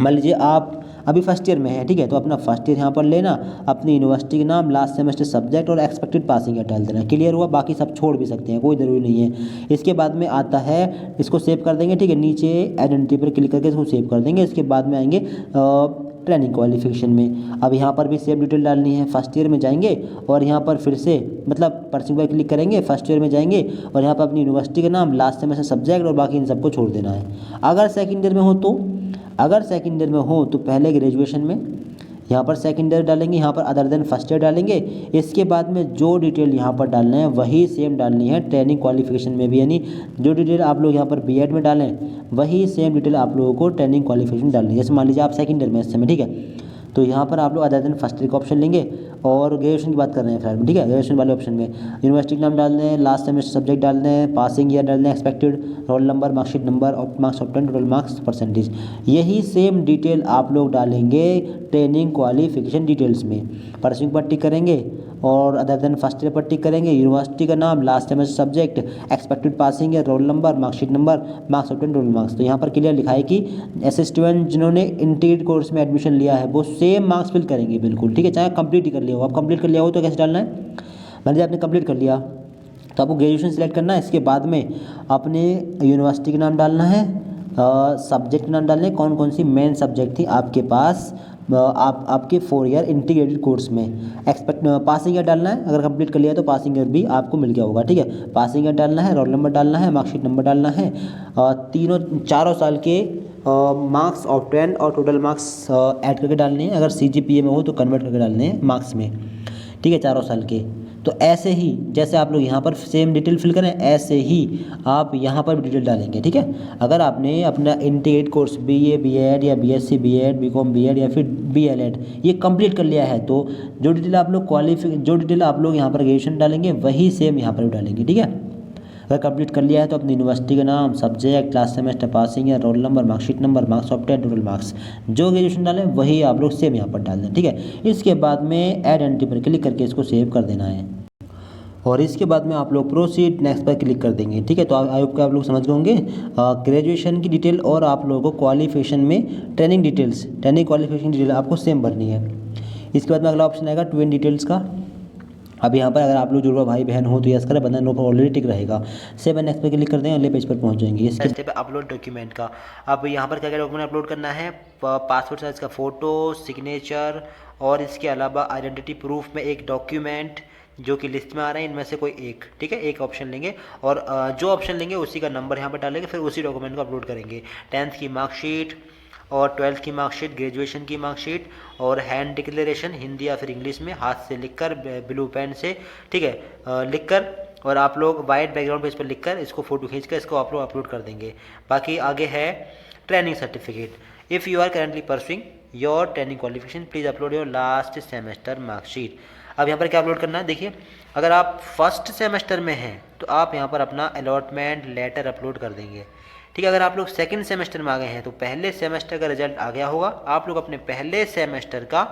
मान लीजिए आप अभी फर्स्ट ईयर में है, ठीक है, तो अपना फर्स्ट ईयर यहाँ पर लेना, अपनी यूनिवर्सिटी के नाम, लास्ट सेमेस्टर सब्जेक्ट और एक्सपेक्टेड पासिंग ईयर डाल देना। क्लियर हुआ। बाकी सब छोड़ भी सकते हैं, कोई ज़रूरी नहीं है। इसके बाद में आता है, इसको सेव कर देंगे। ठीक है, नीचे आइडेंटिटी पर क्लिक करके इसको सेव कर देंगे। इसके बाद में आएंगे ट्रेनिंग क्वालिफिकेशन में। अब यहाँ पर भी सेम डिटेल डालनी है। फर्स्ट ईयर में जाएंगे और यहाँ पर फिर से मतलब परसिंग पर क्लिक करेंगे, फर्स्ट ईयर में जाएंगे और यहाँ पर अपनी यूनिवर्सिटी का नाम, लास्ट सेमेस्टर सब्जेक्ट और बाकी इन सबको छोड़ देना है। अगर सेकंड ईयर में हो तो पहले ग्रेजुएशन में यहाँ पर सेकंड ईयर डालेंगे, यहाँ पर अदर देन फर्स्ट ईयर डालेंगे। इसके बाद में जो डिटेल यहाँ पर डालना है वही सेम डालनी है ट्रेनिंग क्वालिफिकेशन में भी, यानी जो डिटेल आप लोग यहाँ पर बीएड में डालें वही सेम डिटेल आप लोगों को ट्रेनिंग क्वालिफिकेशन डालनी है। जैसे मान लीजिए आप सेकंड ईयर में इस समय, ठीक है, तो यहाँ पर आप लोग अदर देन फर्स्ट ईयर का ऑप्शन लेंगे और ग्रेजुएशन की बात कर रहे हैं फिलहाल, ठीक है। ग्रेजुएशन वाले ऑप्शन में यूनिवर्सिटी का नाम डालना है, लास्ट सेमेस्टर सब्जेक्ट डालना है, पासिंग ईयर डालना है, expected role number, marksheet number, marks of 10, total marks, percentage. यही सेम डिटेल आप लोग डालेंगे ट्रेनिंग क्वालिफिकेशन डिटेल्स में। परसों पर टिक करेंगे और अदर देन फर्स्ट ईयर पर टिक करेंगे, यूनिवर्सिटी का नाम, last semester subject, expected passing year, roll number, marksheet number, marks of 10, total marks. तो यहाँ पर क्लियर लिखा है कि ऐसे स्टूडेंट जिन्होंने इंटीग्रेटेड कोर्स में एडमिशन लिया है वो सेम मार्क्स फिल करेंगे बिल्कुल, ठीक है, चाहे कंप्लीट ही कर लिया हो। आप कंप्लीट कर लिया हो तो कैसे डालना है, मान लीजिए आपने कंप्लीट कर लिया तो आपको ग्रेजुएशन सिलेक्ट करना है। इसके बाद में अपने यूनिवर्सिटी का नाम डालना है, सब्जेक्ट नाम डालने, कौन कौन सी मेन सब्जेक्ट थी आपके पास आपके 4 ईयर इंटीग्रेटेड कोर्स में। एक्सपेक्ट पासिंग ईयर डालना है, अगर कंप्लीट कर लिया तो पासिंग ईयर भी आपको मिल गया होगा, ठीक है। पासिंग ईयर डालना है, रोल नंबर डालना है, मार्कशीट नंबर डालना है, चारों साल के मार्क्स ऑफ 10 और टोटल मार्क्स ऐड करके डालने हैं। अगर CGPA में हो तो कन्वर्ट करके डालने हैं मार्क्स में, ठीक है, चारों साल के। तो ऐसे ही जैसे आप लोग यहाँ पर सेम डिटेल फिल करें, ऐसे ही आप यहाँ पर भी डिटेल डालेंगे, ठीक है। अगर आपने अपना इंटीग्रेटेड कोर्स BA B.Ed या BSc B.Ed BCom B.Ed या फिर BLEd ये कंप्लीट कर लिया है तो जो डिटेल आप लोग यहाँ पर ग्रेजुएशन डालेंगे वही सेम यहाँ पर भी डालेंगे, ठीक है। अगर कंप्लीट कर लिया है तो अपनी यूनिवर्सिटी का नाम, subject, last semester, passing year, roll number, marksheet number, marks of 10, total marks, जो ग्रेजुएशन डालें वही आप लोग सेम यहाँ पर डाल दें, ठीक है। इसके बाद में ऐड एंट्री पर क्लिक करके इसको सेव कर देना है और इसके बाद में आप लोग प्रोसीड नेक्स्ट पर क्लिक कर देंगे, ठीक है। तो आई होप कि आप लोग समझ गए होंगे ग्रेजुएशन की डिटेल और आप लोगों को क्वालिफिकेशन में training details, training qualification detail आपको सेम भरनी है। इसके बाद में अगला ऑप्शन आएगा ट्वेन डिटेल्स का। अब यहाँ पर अगर आप लोग जुड़वा भाई बहन हो तो यस करें, बंदा नो पर ऑलरेडी टिक रहेगा। सेव एंड नेक्स्ट पे क्लिक कर दें, अगले पेज पर पहुँच जाएंगे। इसके स्टेप है अपलोड डॉक्यूमेंट का। अब यहाँ पर क्या क्या डॉक्यूमेंट अपलोड करना है, पासपोर्ट साइज का फ़ोटो, सिग्नेचर और इसके अलावा आइडेंटिटी प्रूफ में एक डॉक्यूमेंट जो कि लिस्ट में आ रहे हैं इनमें से कोई एक, ठीक है, एक ऑप्शन लेंगे और जो ऑप्शन लेंगे उसी का नंबर यहाँ पर डालेंगे, फिर उसी डॉक्यूमेंट को अपलोड करेंगे। 10th की मार्कशीट और 12th की मार्कशीट, ग्रेजुएशन की मार्कशीट और हैंड डिक्लेरेशन हिंदी या फिर इंग्लिश में हाथ से लिखकर ब्लू पेन से, ठीक है, लिखकर और आप लोग वाइट बैकग्राउंड पेज पर लिखकर इसको फोटो खींचकर इसको आप लोग अपलोड कर देंगे। बाकी आगे है training certificate. If you are currently pursuing your training qualification please upload your last semester marksheet. अब यहाँ पर क्या अपलोड करना है, देखिए अगर आप फर्स्ट सेमेस्टर में हैं तो आप यहाँ पर अपना अलॉटमेंट लेटर अपलोड कर देंगे, ठीक है। अगर आप लोग सेकंड सेमेस्टर में आ गए हैं तो पहले सेमेस्टर का रिजल्ट आ गया होगा, आप लोग अपने पहले सेमेस्टर का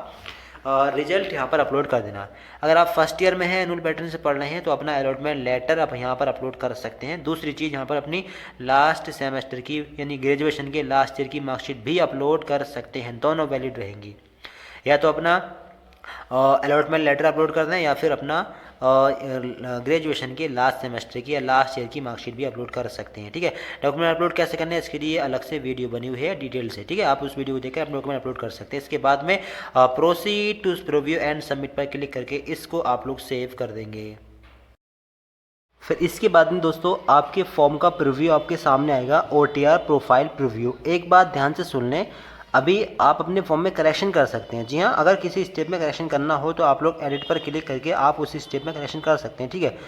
रिजल्ट यहाँ पर अपलोड कर देना। अगर आप फर्स्ट ईयर में हैं, एनुअल पैटर्न से पढ़ रहे हैं तो अपना अलॉटमेंट लेटर आप यहाँ पर अपलोड कर सकते हैं। दूसरी चीज़ यहाँ पर अपनी लास्ट सेमेस्टर की यानी ग्रेजुएशन के लास्ट ईयर की मार्कशीट भी अपलोड कर सकते हैं, दोनों वैलिड रहेंगी। या तो अपना अलॉटमेंट लेटर अपलोड कर दें या फिर अपना ग्रेजुएशन के लास्ट सेमेस्टर की या लास्ट ईयर की मार्कशीट भी अपलोड कर सकते हैं, ठीक है। डॉक्यूमेंट अपलोड कैसे करना है इसके लिए अलग से वीडियो बनी हुई है डिटेल से, ठीक है, आप उस वीडियो को देखकर अपने डॉक्यूमेंट अपलोड कर सकते हैं। इसके बाद में proceed to preview and submit पर क्लिक करके इसको आप लोग सेव कर देंगे। फिर इसके बाद में दोस्तों आपके फॉर्म का प्रीव्यू आपके सामने आएगा, OTR प्रोफाइल प्रीव्यू। एक बात ध्यान से सुन लें, अभी आप अपने फॉर्म में करेक्शन कर सकते हैं। जी हाँ, अगर किसी स्टेप में करेक्शन करना हो तो आप लोग एडिट पर क्लिक करके आप उसी स्टेप में करेक्शन कर सकते हैं, ठीक है।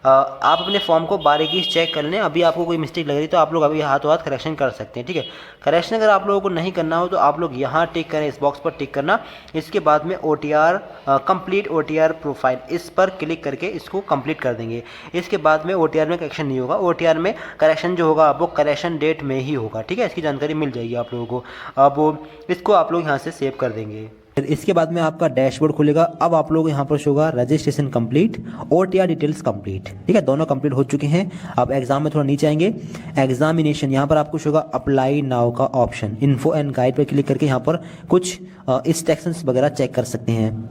आप अपने फॉर्म को बारीकी से चेक कर लें, अभी आपको कोई मिस्टेक लग रही तो आप लोग अभी हाथों हाथ करेक्शन कर सकते हैं, ठीक है। करेक्शन अगर आप लोगों को नहीं करना हो तो आप लोग यहाँ टिक करें, इस बॉक्स पर टिक करना। इसके बाद में OTR कंप्लीट OTR प्रोफाइल इस पर क्लिक करके इसको कंप्लीट कर देंगे। इसके बाद में OTR में करेक्शन नहीं होगा, OTR में करेक्शन जो होगा वो करेक्शन डेट में ही होगा, ठीक है। इसकी जानकारी मिल जाएगी आप लोगों को। अब इसको आप लोग यहाँ से सेव कर देंगे। फिर इसके बाद में आपका डैशबोर्ड खुलेगा। अब आप लोग यहाँ पर शो होगा registration complete, OTR details complete, ठीक है, दोनों कंप्लीट हो चुके हैं। अब एग्जाम में थोड़ा नीचे आएंगे, एग्जामिनेशन, यहाँ पर आपको शो होगा अप्लाई नाउ का ऑप्शन। इन्फो एंड गाइड पर क्लिक करके यहाँ पर कुछ इंस्ट्रक्शंस वगैरह चेक कर सकते हैं।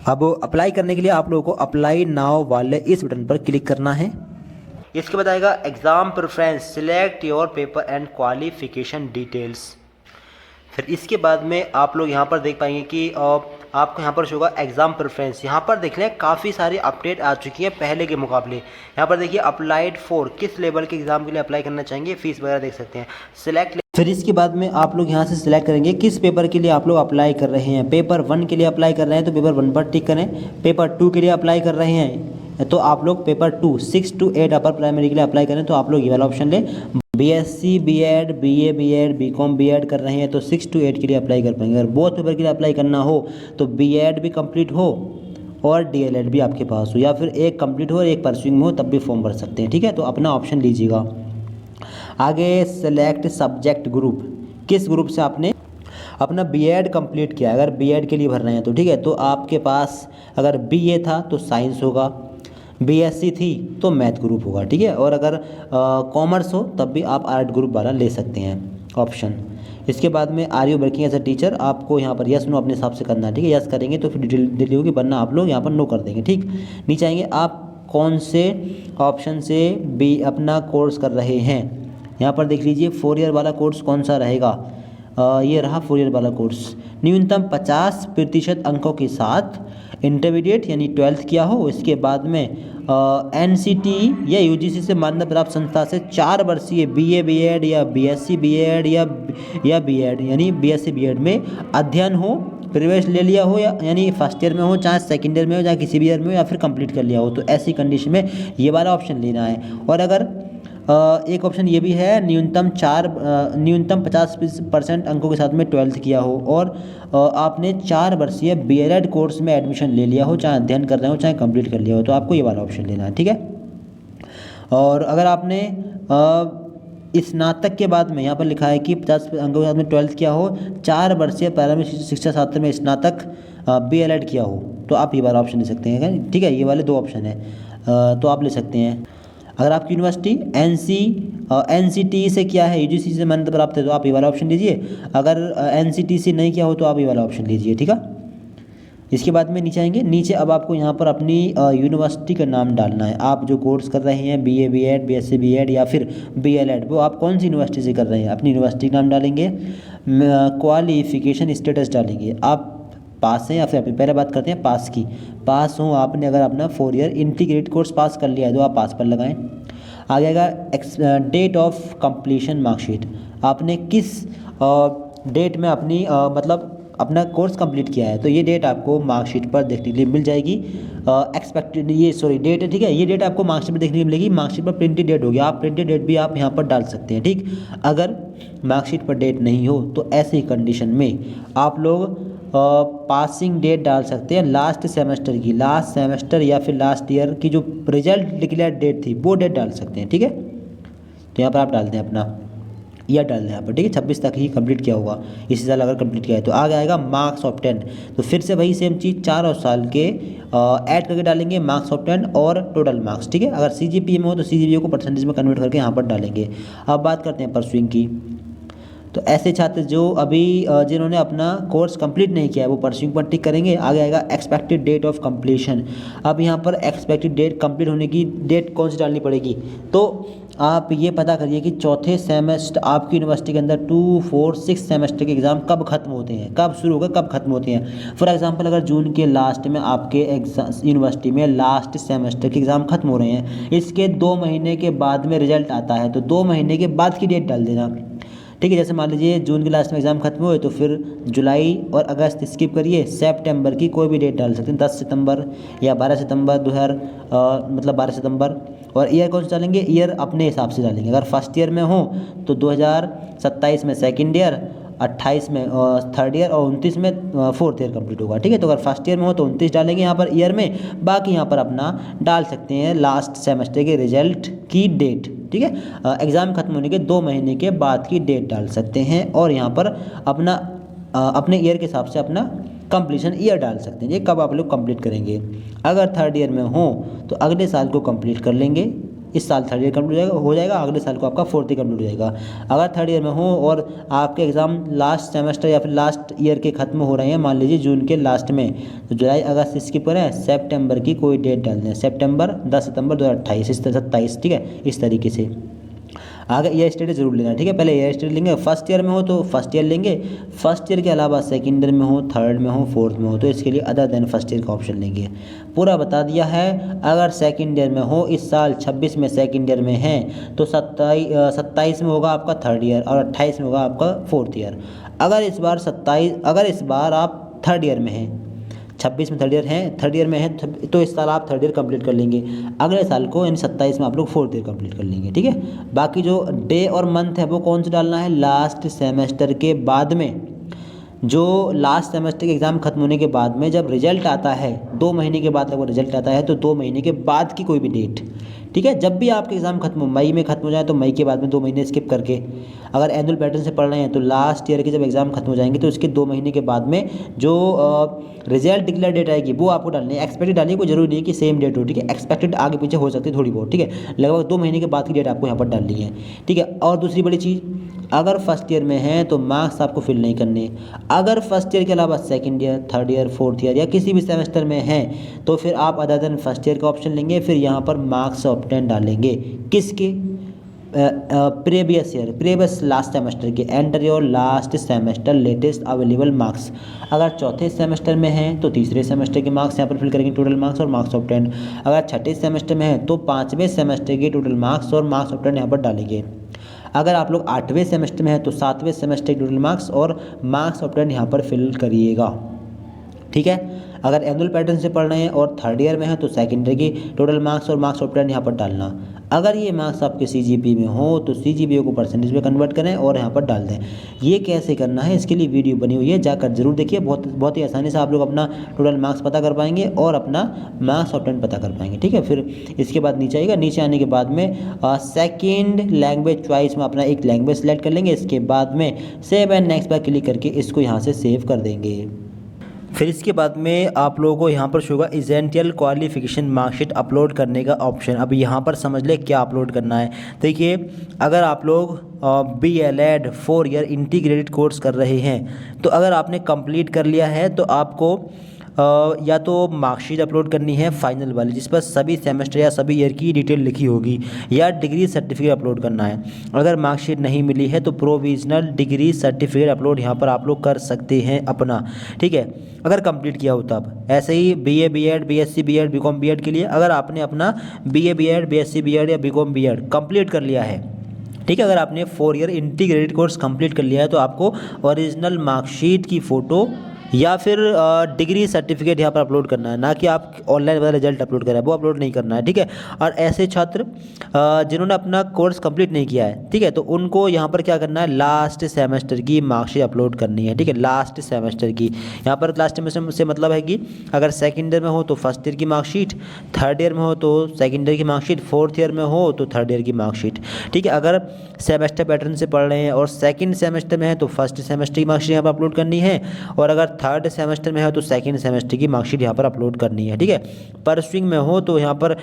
अब अप्लाई करने के लिए आप लोगों को अप्लाई नाउ वाले इस बटन पर क्लिक करना है। इसके बाद आएगा exam preference, select your paper and qualification details. फिर इसके बाद में आप लोग यहाँ पर देख पाएंगे कि आपको यहाँ पर होगा एग्ज़ाम प्रेफरेंस। यहाँ पर देख लें काफ़ी सारी अपडेट आ चुकी है पहले के मुकाबले। यहाँ पर देखिए अप्लाइड फॉर, किस लेवल के एग्ज़ाम के लिए अप्लाई करना चाहेंगे, फीस वगैरह देख सकते हैं। सिलेक्ट, फिर इसके बाद में आप लोग यहाँ से सिलेक्ट करेंगे किस पेपर के लिए आप लोग अप्लाई कर रहे हैं। पेपर 1 के लिए अप्लाई कर रहे हैं तो पेपर 1 पर टिक करें। पेपर 2 के लिए अप्लाई कर रहे हैं तो आप लोग पेपर 2 6 to 8 अपर प्राइमरी के लिए अप्लाई करें तो आप लोग ये वाला ऑप्शन लें। BSc BEd BA BEd BCom BEd कर रहे हैं तो 6 to 8 के लिए अप्लाई कर पाएंगे। अगर बोथ पेपर के लिए अप्लाई करना हो तो बीएड भी कंप्लीट हो और डीएलएड भी आपके पास हो, या फिर एक कंप्लीट हो और एक परस्यूइंग में हो, तब भी फॉर्म भर सकते हैं। ठीक है, तो अपना ऑप्शन लीजिएगा। आगे सेलेक्ट सब्जेक्ट ग्रुप, किस ग्रुप से आपने अपना बीएड कंप्लीट किया है। अगर बीएड के लिए भर रहे हैं तो ठीक है, तो आपके पास अगर बीए था तो साइंस होगा, बीएससी थी तो मैथ ग्रुप होगा। ठीक है, और अगर कॉमर्स हो तब भी आप आर्ट ग्रुप वाला ले सकते हैं ऑप्शन। इसके बाद में are you working as a teacher, आपको यहाँ पर यस नो अपने हिसाब से करना है। ठीक है, यस करेंगे तो फिर डिटेल डिलीट होगी, वरना आप लोग यहाँ पर नो कर देंगे। ठीक, नीचे आएंगे आप कौन से ऑप्शन से भी अपना कोर्स कर रहे हैं। यहाँ पर देख लीजिए 4 ईयर वाला कोर्स कौन सा रहेगा। ये रहा 4 ईयर वाला कोर्स। न्यूनतम 50% अंकों के साथ इंटरमीडिएट यानी 12th किया हो, इसके बाद में एनसीटी या यूजीसी से मान्यता प्राप्त संस्था से 4 वर्षीय बीए बीएड या बीएससी बीएड या बीएड यानी बीएससी बीएड में अध्ययन हो, प्रवेश ले लिया हो, या यानी फर्स्ट ईयर में हो, चाहे सेकेंड ईयर में हो, चाहे किसी भी ईयर में हो, या फिर कंप्लीट कर लिया हो, तो ऐसी कंडीशन में ये वाला ऑप्शन लेना है। और अगर एक ऑप्शन ये भी है न्यूनतम 50% अंकों के साथ में 12th किया हो और आपने 4 वर्षीय बीएड कोर्स में एडमिशन ले लिया हो, चाहे अध्ययन कर रहे हो चाहे कंप्लीट कर लिया हो, तो आपको ये वाला ऑप्शन लेना है। ठीक है, और अगर आपने स्नातक के बाद में यहाँ पर लिखा है कि 50 अंकों के साथ में 12th किया हो, 4 वर्षीय प्रारंभिक शिक्षा शास्त्र में स्नातक बीएलएड किया हो, तो आप ये वाला ऑप्शन ले सकते हैं। ठीक है, ये वाले 2 ऑप्शन है तो आप ले सकते हैं। अगर आपकी यूनिवर्सिटी एनसीटी से किया है, यूजीसी से मान्यता प्राप्त है, तो आप ये वाला ऑप्शन लीजिए। अगर एनसीटी से नहीं किया हो तो आप ये वाला ऑप्शन लीजिए। ठीक है, इसके बाद में नीचे आएंगे। नीचे अब आपको यहाँ पर अपनी यूनिवर्सिटी का नाम डालना है। आप जो कोर्स कर रहे हैं बीए बीएड बीएससी बीएड या फिर बीएलएड, वो आप कौन सी यूनिवर्सिटी से कर रहे हैं, अपनी यूनिवर्सिटी का नाम डालेंगे, क्वालिफिकेशन स्टेटस डालेंगे, आप पास हैं या फिर पहले बात करते हैं पास की। पास हो आपने, अगर अपना 4 ईयर इंटीग्रेटेड कोर्स पास कर लिया है तो आप पास पर लगाएं। आ जाएगा डेट ऑफ कंप्लीशन मार्कशीट, आपने किस डेट में अपनी मतलब अपना कोर्स कंप्लीट किया है, तो ये डेट आपको मार्कशीट पर देखने के लिए मिल जाएगी। एक्सपेक्टेड डेट है। ठीक है, ये डेट आपको मार्कशीट पर देखने को मिलेगी। मार्कशीट पर प्रिंटेड डेट होगी, आप प्रिंटेड डेट भी आप यहाँ पर डाल सकते हैं। ठीक, अगर मार्कशीट पर डेट नहीं हो तो ऐसी कंडीशन में आप लोग पासिंग डेट डाल सकते हैं लास्ट सेमेस्टर की, लास्ट सेमेस्टर या फिर लास्ट ईयर की जो रिजल्ट डिक्लेयर डेट थी वो डेट डाल सकते हैं। ठीक है, तो यहाँ पर आप डाल दें अपना ईयर डाल दें यहाँ पर। ठीक है, 26 तक ही कंप्लीट किया होगा, इसी साल अगर कंप्लीट किया है तो आगे आएगा मार्क्स ऑफ 10। तो फिर से वही सेम चीज़ 4 और साल के ऐड करके डालेंगे मार्क्स ऑफ 10 और टोटल मार्क्स। ठीक है, अगर सीजीपीए में हो तो सीजीपीए को परसेंटेज में कन्वर्ट करके यहाँ पर डालेंगे। अब बात करते हैं परस्यूइंग की। तो ऐसे छात्र जो अभी जिन्होंने अपना कोर्स कंप्लीट नहीं किया है वो परस्यूइंग पर टिक करेंगे। आगे आएगा एक्सपेक्टेड डेट ऑफ कंप्लीशन। अब यहाँ पर एक्सपेक्टेड डेट कंप्लीट होने की डेट कौन सी डालनी पड़ेगी, तो आप ये पता करिए कि चौथे सेमेस्टर आपकी यूनिवर्सिटी के अंदर 2, 4, 6 सेमेस्टर के एग्ज़ाम कब खत्म होते हैं, कब शुरू होगा कब खत्म होते हैं। फॉर एग्जांपल अगर जून के लास्ट में आपके यूनिवर्सिटी में लास्ट सेमेस्टर के एग्ज़ाम खत्म हो रहे हैं, इसके 2 महीने के बाद में रिजल्ट आता है, तो 2 महीने के बाद की डेट डाल देना। ठीक है, जैसे मान लीजिए जून के लास्ट में एग्ज़ाम खत्म हुए तो फिर जुलाई और अगस्त स्किप करिए, सितंबर की कोई भी डेट डाल सकते हैं, 10 सितंबर या 12 सितंबर 12 सितंबर। और ईयर कौन सा डालेंगे, ईयर अपने हिसाब से डालेंगे। अगर फर्स्ट ईयर में हो तो 2027 में सेकेंड ईयर, 28 में थर्ड ईयर और 29 में फोर्थ ईयर कंप्लीट होगा। ठीक है, तो अगर फर्स्ट ईयर में हो तो 29 डालेंगे यहाँ पर ईयर में, बाकी यहाँ पर अपना डाल सकते हैं लास्ट सेमेस्टर के रिजल्ट की डेट। ठीक है, एग्ज़ाम खत्म होने के 2 महीने के बाद की डेट डाल सकते हैं और यहाँ पर अपना अपने ईयर के हिसाब से अपना कंप्लीशन ईयर डाल सकते हैं, ये कब आप लोग कंप्लीट करेंगे। अगर थर्ड ईयर में हो तो अगले साल को कंप्लीट कर लेंगे, इस साल थर्ड ईयर कंप्लीट हो जाएगा, अगले साल को आपका फोर्थ ईयर कंप्लीट हो जाएगा। अगर थर्ड ईयर में हो और आपके एग्ज़ाम लास्ट सेमेस्टर या फिर लास्ट ईयर के ख़त्म हो रहे हैं, मान लीजिए जून के लास्ट में, तो जुलाई अगस्त स्किप करें, सितंबर की कोई डेट डाल दें, सितंबर 10 सितंबर 2028 इस 27। ठीक है, इस तरीके से आगे ईयर स्टेटस जरूर लेना। ठीक है, पहले ईयर स्टेटस लेंगे, फर्स्ट ईयर में हो तो फर्स्ट ईयर लेंगे, फर्स्ट ईयर के अलावा सेकंड ईयर में हो, थर्ड में हो, फोर्थ में हो तो इसके लिए अदर देन फर्स्ट ईयर का ऑप्शन लेंगे। पूरा बता दिया है। अगर सेकंड ईयर में हो, इस साल 26 में सेकंड ईयर में है तो 27 में होगा आपका थर्ड ईयर और 28 में होगा आपका फोर्थ ईयर। अगर इस बार आप थर्ड ईयर में हैं, 26 में थर्ड ईयर में है तो इस साल आप थर्ड ईयर कंप्लीट कर लेंगे, अगले साल को यानी 27 में आप लोग फोर्थ ईयर कंप्लीट कर लेंगे, ठीक है। बाकी जो डे और मंथ है वो कौन से डालना है, लास्ट सेमेस्टर के बाद में, जो लास्ट सेमेस्टर के एग्ज़ाम खत्म होने के बाद में जब रिजल्ट आता है 2 महीने के बाद, अगर वो रिजल्ट आता है तो 2 महीने के बाद की कोई भी डेट, ठीक है। जब भी आपके एग्ज़ाम खत्म हो, मई में खत्म हो जाए तो मई के बाद में 2 महीने स्किप करके, अगर एनुअल पैटर्न से पढ़ रहे हैं तो लास्ट ईयर के जब एग्ज़ाम खत्म हो जाएंगे तो उसके 2 महीने के बाद में जो रिजल्ट डिक्लेयर डेट आएगी वो आपको डालनी है। एक्सपेक्टेड डालनी है, कोई जरूरी नहीं है कि सेम डेट हो, ठीक है। एक्सपेक्टेड आगे पीछे हो सकती है थोड़ी बहुत, ठीक है। लगभग 2 महीने के बाद की डेट आपको यहाँ पर डालनी है, ठीक है। और दूसरी बड़ी चीज़, अगर फर्स्ट ईयर में है तो मार्क्स आपको फिल नहीं करने, अगर फर्स्ट ईयर के अलावा second year, third year, fourth year या किसी भी सेमेस्टर में है तो फिर आप अदर देन फर्स्ट ईयर का ऑप्शन लेंगे, फिर यहाँ पर मार्क्स ऑब्टेन डालेंगे किसके, प्रीवियस लास्ट सेमेस्टर के, enter your last semester latest available marks. अगर चौथे सेमेस्टर में है तो तीसरे सेमेस्टर के मार्क्स यहाँ पर फिल करेंगे, टोटल मार्क्स और मार्क्स ऑब्टेन। अगर छठे सेमेस्टर में है तो 5वें सेमेस्टर के टोटल मार्क्स और मार्क्स ऑब्टेन यहाँ पर डालेंगे। अगर आप लोग 8वें सेमेस्टर में है तो 7वें सेमेस्टर के टोटल मार्क्स और मार्क्स ऑब्टेन यहाँ पर फिल करिएगा, ठीक है। अगर एनुअल पैटर्न से पढ़ रहे हैं और थर्ड ईयर में है तो सेकंड ईयर की टोटल मार्क्स और मार्क्स ऑब्टेन यहाँ पर डालना। अगर ये मार्क्स आपके CGPA में हो तो CGPA को परसेंटेज में कन्वर्ट करें और यहाँ पर डाल दें। ये कैसे करना है इसके लिए वीडियो बनी हुई है, जाकर जरूर देखिए। बहुत ही आसानी से आप लोग अपना टोटल मार्क्स पता कर पाएंगे और अपना मार्क्स ऑब्टेन पता कर पाएंगे, ठीक है। फिर इसके बाद नीचे आएगा, नीचे आने के बाद में सेकेंड लैंग्वेज चॉइस में अपना एक लैंग्वेज सेलेक्ट कर लेंगे। इसके बाद में सेव एंड नेक्स्ट पर क्लिक करके इसको यहाँ से सेव कर देंगे। फिर इसके बाद में आप लोगों को यहाँ पर शो होगा एसेंशियल क्वालिफिकेशन मार्कशीट अपलोड करने का ऑप्शन। अब यहाँ पर समझ ले क्या अपलोड करना है। देखिए, अगर आप लोग BLED 4 ईयर इंटीग्रेटेड कोर्स कर रहे हैं तो अगर आपने कंप्लीट कर लिया है तो आपको या तो मार्कशीट अपलोड करनी है फाइनल वाली, जिस पर सभी सेमेस्टर या सभी ईयर की डिटेल लिखी होगी, या डिग्री सर्टिफिकेट अपलोड करना है। अगर मार्कशीट नहीं मिली है तो प्रोविजनल डिग्री सर्टिफिकेट अपलोड यहाँ पर आप लोग कर सकते हैं अपना, ठीक है, अगर कंप्लीट किया हो तब। ऐसे ही BA BEd BSc BEd BCom BEd के लिए अगर आपने अपना BA BEd BSc BEd या BCom BEd कंप्लीट कर लिया है, ठीक है, अगर आपने 4 ईयर इंटीग्रेटेड कोर्स कंप्लीट कर लिया है तो आपको ओरिजिनल मार्कशीट की फ़ोटो या फिर डिग्री सर्टिफिकेट यहाँ पर अपलोड करना है, ना कि आप ऑनलाइन वाला रिजल्ट अपलोड करा है वो अपलोड नहीं करना है, ठीक है। और ऐसे छात्र जिन्होंने अपना कोर्स कंप्लीट नहीं किया है, ठीक है, तो उनको यहाँ पर क्या करना है, लास्ट सेमेस्टर की मार्कशीट अपलोड करनी है, ठीक है। लास्ट सेमेस्टर की, यहाँ पर लास्ट सेमेस्टर से मतलब है कि अगर सेकेंड ईयर में हो तो फर्स्ट ईयर की मार्कशीट, थर्ड ईयर में हो तो सेकेंड ईयर की मार्कशीट, फोर्थ ईयर में हो तो थर्ड ईयर की मार्कशीट, ठीक है। अगर सेमेस्टर पैटर्न से पढ़ रहे हैं और सेकेंड सेमेस्टर में है तो फर्स्ट सेमेस्टर की मार्कशीट यहाँ पर अपलोड करनी है, और अगर थर्ड सेमेस्टर में है तो सेकंड सेमेस्टर की मार्कशीट यहाँ पर अपलोड करनी है, ठीक है। परसुइंग में हो तो यहाँ पर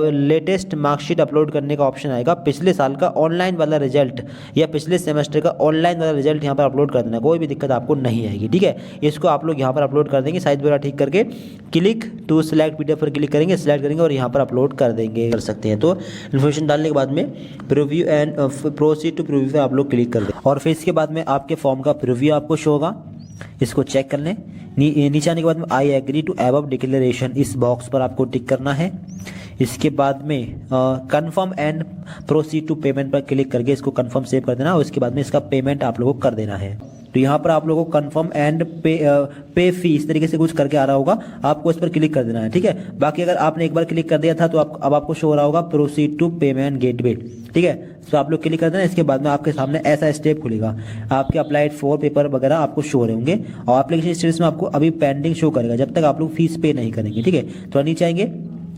लेटेस्ट मार्कशीट अपलोड करने का ऑप्शन आएगा। पिछले साल का ऑनलाइन वाला रिजल्ट या पिछले सेमेस्टर का ऑनलाइन वाला रिजल्ट यहाँ पर अपलोड कर देना, कोई भी दिक्कत आपको नहीं आएगी, ठीक है। इसको आप लोग यहाँ पर अपलोड कर देंगे, साइज वगैरह ठीक करके क्लिक टू सिलेक्ट PDF पर क्लिक करेंगे, सिलेक्ट करेंगे और यहाँ पर अपलोड कर देंगे, कर सकते हैं। तो इन्फॉर्मेशन डालने के बाद में preview and proceed to preview पर आप लोग क्लिक कर दें और फिर इसके बाद में आपके फॉर्म का प्रीव्यू आपको शो होगा, इसको चेक कर लें। नीचे आने के बाद में I agree to above declaration, इस बॉक्स पर आपको टिक करना है। इसके बाद में confirm and proceed to payment पर क्लिक करके इसको कंफर्म सेव कर देना और इसके बाद में इसका पेमेंट आप लोगों को कर देना है। तो यहाँ पर आप लोगों को कंफर्म एंड पे फी इस तरीके से कुछ करके आ रहा होगा, आपको इस पर क्लिक कर देना है, ठीक है। बाकी अगर आपने एक बार क्लिक कर दिया था तो अब आपको शो हो रहा होगा प्रोसीड टू पेमेंट गेटवे, ठीक है। तो आप लोग क्लिक कर देना। इसके बाद में आपके सामने ऐसा स्टेप खुलेगा, आपके अप्लाइड फॉर पेपर वगैरह आपको शो हो रहे होंगे और एप्लीकेशन स्टेटस में आपको अभी पेंडिंग शो करेगा जब तक आप लोग फीस पे नहीं करेंगे, ठीक है। तो नीचे आएंगे,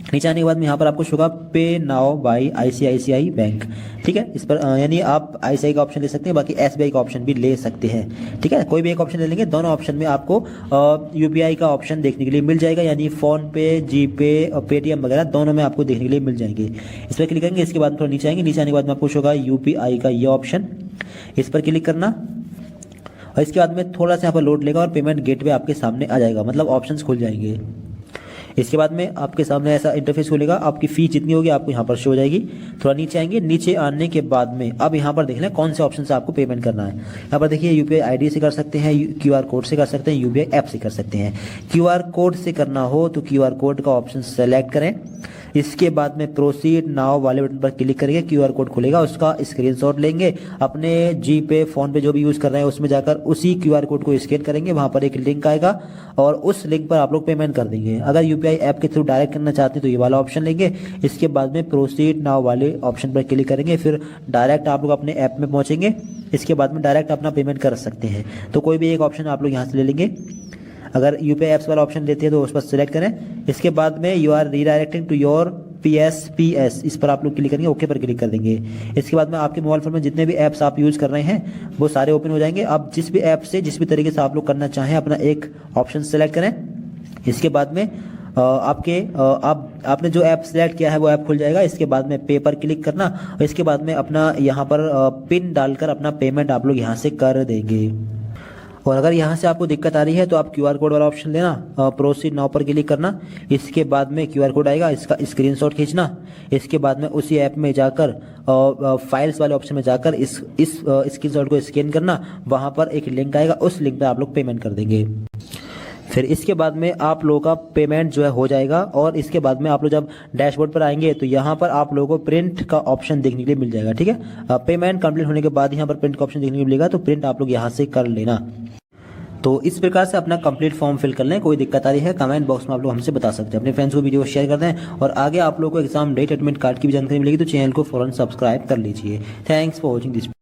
नीचे आने के बाद में यहाँ पर आपको शो होगा पे नाउ बाय ICICI बैंक, ठीक है। इस पर यानी आप ICICI का ऑप्शन ले सकते हैं, बाकी SBI का ऑप्शन भी ले सकते हैं, ठीक है। कोई भी एक ऑप्शन ले लेंगे, दोनों ऑप्शन में आपको UPI का ऑप्शन देखने के लिए मिल जाएगा, यानी फ़ोन पे, GPay और Paytm वगैरह दोनों में आपको देखने के लिए मिल जाएंगे। इस पर क्लिक करेंगे, इसके बाद थोड़ा नीचे आएंगे, नीचे आने के बाद में आपको शो होगा UPI का ये ऑप्शन, इस पर क्लिक करना और इसके बाद में थोड़ा सा यहाँ पर लोड लेगा और पेमेंट गेटवे आपके सामने आ जाएगा, मतलब ऑप्शंस खुल जाएंगे। इसके बाद में आपके सामने ऐसा इंटरफेस खुलेगा, आपकी फ़ी जितनी होगी आपको यहाँ पर शो हो जाएगी। थोड़ा नीचे आएंगे, नीचे आने के बाद में अब यहाँ पर देख लें कौन से ऑप्शन से आपको पेमेंट करना है। यहाँ पर देखिए यूपीआई आईडी से कर सकते हैं, क्यूआर कोड से कर सकते हैं, यूपीआई ऐप से कर सकते हैं। क्यूआर कोड से करना हो तो क्यूआर कोड का ऑप्शन सेलेक्ट करें, इसके बाद में प्रोसीड नाउ वाले बटन पर क्लिक करेंगे, क्यूआर कोड खुलेगा, उसका स्क्रीनशॉट लेंगे, अपने जीपे फोन पे जो भी यूज़ कर रहे हैं उसमें जाकर उसी क्यूआर कोड को स्कैन करेंगे, वहाँ पर एक लिंक आएगा और उस लिंक पर आप लोग पेमेंट कर देंगे। अगर यूपीआई ऐप के थ्रू डायरेक्ट करना चाहते हैं तो ये वाला ऑप्शन लेंगे, इसके बाद में प्रोसीड नाउ वाले ऑप्शन पर क्लिक करेंगे, फिर डायरेक्ट आप लोग अपने ऐप में पहुँचेंगे, इसके बाद में डायरेक्ट अपना पेमेंट कर सकते हैं। तो कोई भी एक ऑप्शन आप लोग यहाँ से ले लेंगे। अगर यूपीआई ऐप्स वाला ऑप्शन लेते हैं तो उस पर सिलेक्ट करें, इसके बाद में you are redirecting to your PS, इस पर आप लोग क्लिक करेंगे, ओके पर क्लिक कर देंगे। इसके बाद में आपके मोबाइल फोन में जितने भी ऐप्स आप यूज़ कर रहे हैं वो सारे ओपन हो जाएंगे। आप जिस भी ऐप से जिस भी तरीके से आप लोग करना चाहें अपना एक ऑप्शन सेलेक्ट करें, इसके बाद में आपने जो ऐप सेलेक्ट किया है वो ऐप खुल जाएगा। इसके बाद में पे पर क्लिक करना और इसके बाद में अपना यहाँ पर पिन डालकर अपना पेमेंट आप लोग यहाँ से कर देंगे। और अगर यहाँ से आपको दिक्कत आ रही है तो आप क्यूआर कोड वाला ऑप्शन लेना, प्रोसीड नाउ पर क्लिक करना, इसके बाद में क्यूआर कोड आएगा, इसका स्क्रीनशॉट खींचना, इसके बाद में उसी ऐप में जाकर फाइल्स वाले ऑप्शन में जाकर इस स्क्रीनशॉट को स्कैन करना, वहाँ पर एक लिंक आएगा, उस लिंक पर आप लोग पेमेंट कर देंगे। फिर इसके बाद में आप लोगों का पेमेंट जो है हो जाएगा। और इसके बाद में आप लोग जब डैशबोर्ड पर आएंगे तो यहाँ पर आप लोगों को प्रिंट का ऑप्शन देखने के लिए मिल जाएगा। ठीक है, पेमेंट कंप्लीट होने के बाद यहाँ पर प्रिंट का ऑप्शन देखने को मिलेगा, तो प्रिंट आप लोग यहाँ से कर लेना। तो इस प्रकार से अपना कंप्लीट फॉर्म फिल कर लें। कोई दिक्कत आ रही है कमेंट बॉक्स में आप लोग हमसे बता सकते हैं। अपने फ्रेंड्स को वीडियो शेयर कर दें और आगे आप लोगों को एग्जाम डेट एडमिट कार्ड की भी जानकारी मिलेगी तो चैनल को फौरन सब्सक्राइब कर लीजिए। Thanks for watching this.